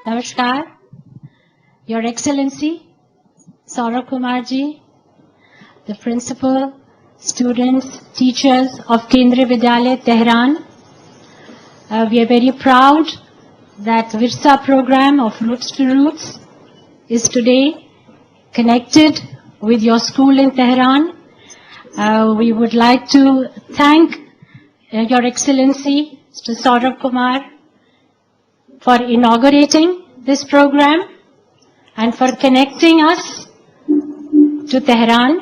Namaskar, Your Excellency, Saurabh Kumar ji, the principal, students, teachers of Kendriya Vidyalaya, Tehran. We are very proud that Virsa program of Roots to Roots is today connected with your school in Tehran. We would like to thank Your Excellency, Mr. Saurabh Kumar, for inaugurating this program and for connecting us to Tehran.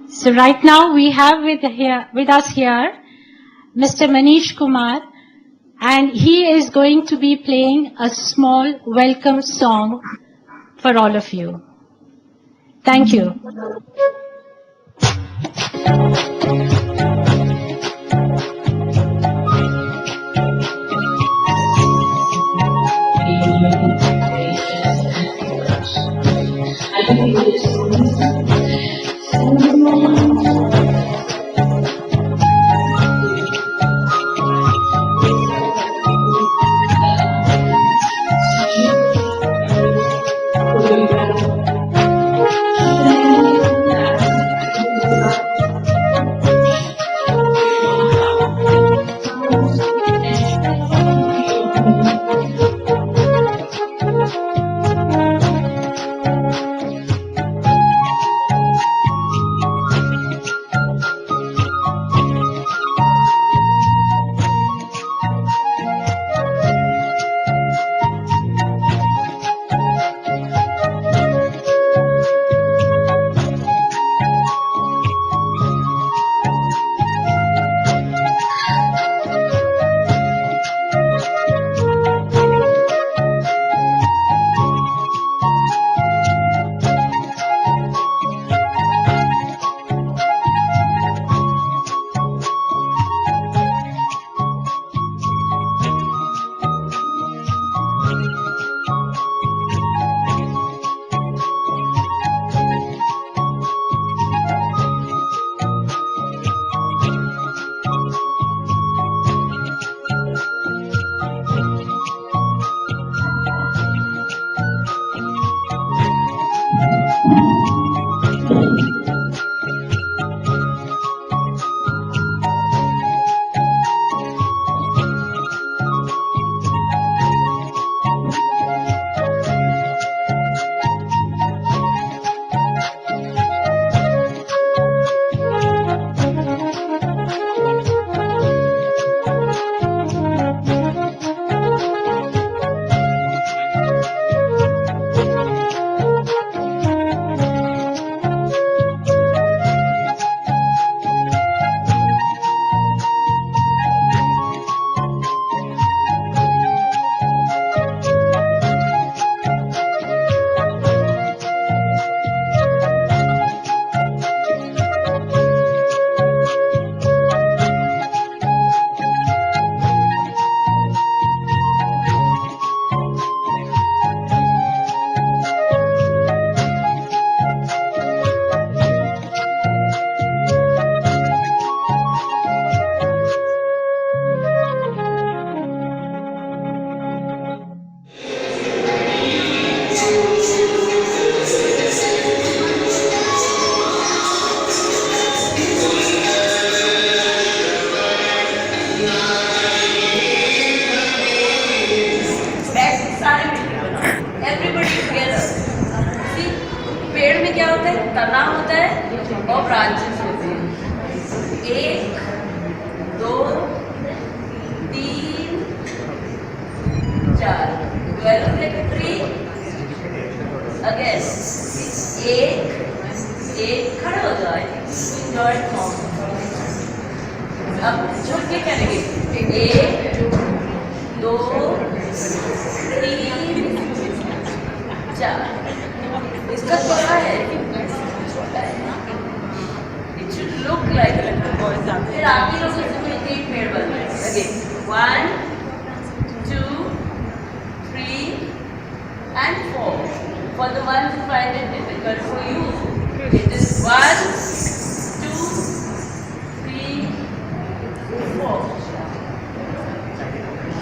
So right now we have with us here Mr. Manish Kumar, and he is going to be playing a small welcome song for all of you. Thank you.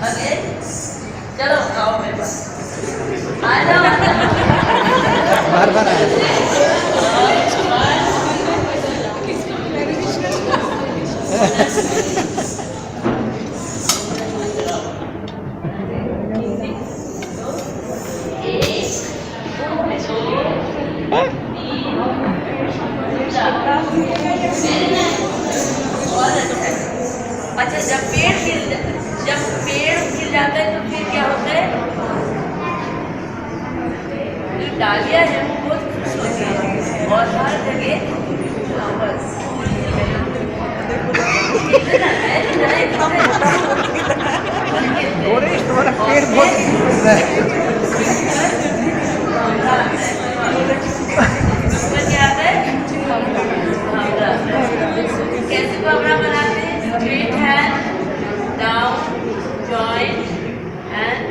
Again, चलो आओ मेरे पास आ जाओ बार आया अच्छा जब पेड़ गिर जाता है तो फिर क्या होता है जो डालियां है वो बहुत खुश होती है और हर जगह तुम्हारा पेड़ बहुत क्या आता है कैसे भावना बनाते हैं straight hand down joint and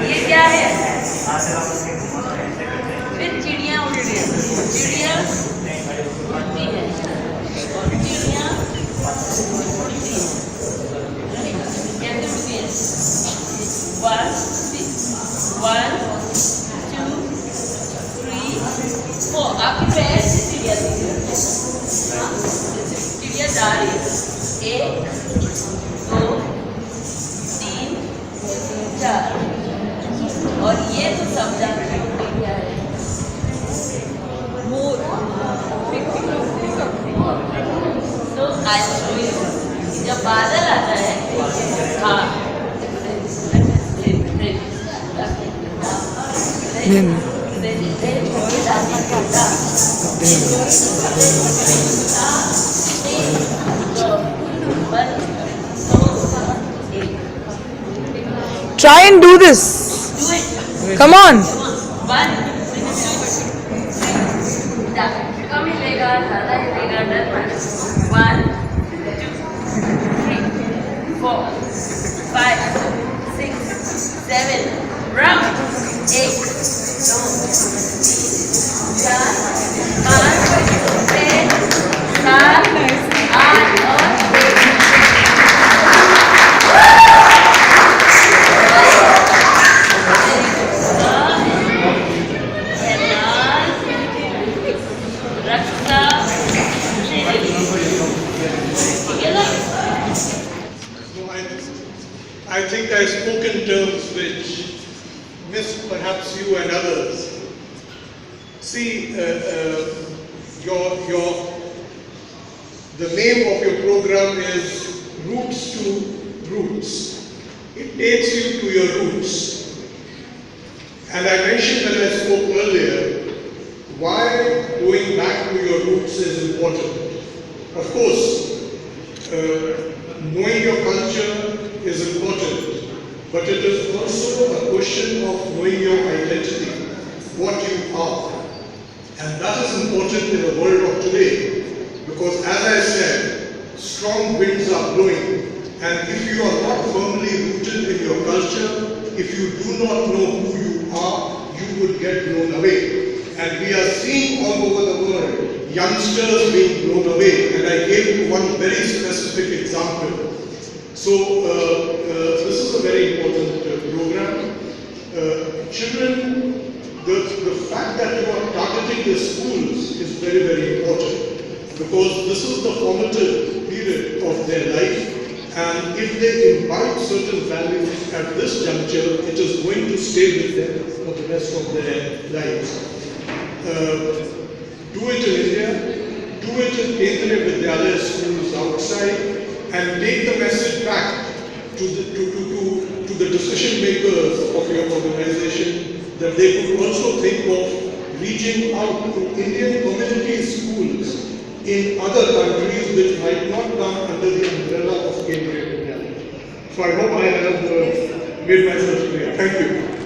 ये क्या है फिर चिड़िया उड़ती है चिड़िया उड़ती है और चिड़िया उड़ती है कैसे उड़ती है 1 2 3 4 आपके पैर से चिड़िया दिख रही है चिड़िया जा रही है 1 2 3 4 और ये तो समझा क्या है मोर तो आज जब बादल आता है हाँ Try and do this. Do it. Come on. 1 कम हिलेगा ज़्यादा हिलेगा डर मत 1 2 3 4 5 6 7 round 1 2 3 4 5 6 7 8 और I think I spoke in terms which miss perhaps you and others. See, the name of your program is Roots to Roots. It takes you to your roots. And I mentioned when I spoke earlier why going back to your roots is important. Of course, knowing your culture is important, but it is also a question of knowing your identity, what you are. And that is important in the world of today, because as I said, strong winds are blowing, and if you are not firmly rooted in your culture, if you do not know who you are, you would get blown away. And we are seeing all over the world youngsters being blown away, and I gave you one very specific example. So this is a very important program. Children, the fact that you are targeting the schools is very, very important, because this is the formative period of their life, and if they imbibe certain values at this juncture, it is going to stay with them for the rest of their lives. Do it in India, do it in Kendriya Vidyalaya schools outside, and take the message back to the decision makers of your organization, that they could also think of reaching out to Indian community schools in other countries which might not come under the umbrella of Kendriya Vidyalaya. So I hope I have made myself clear. Thank you.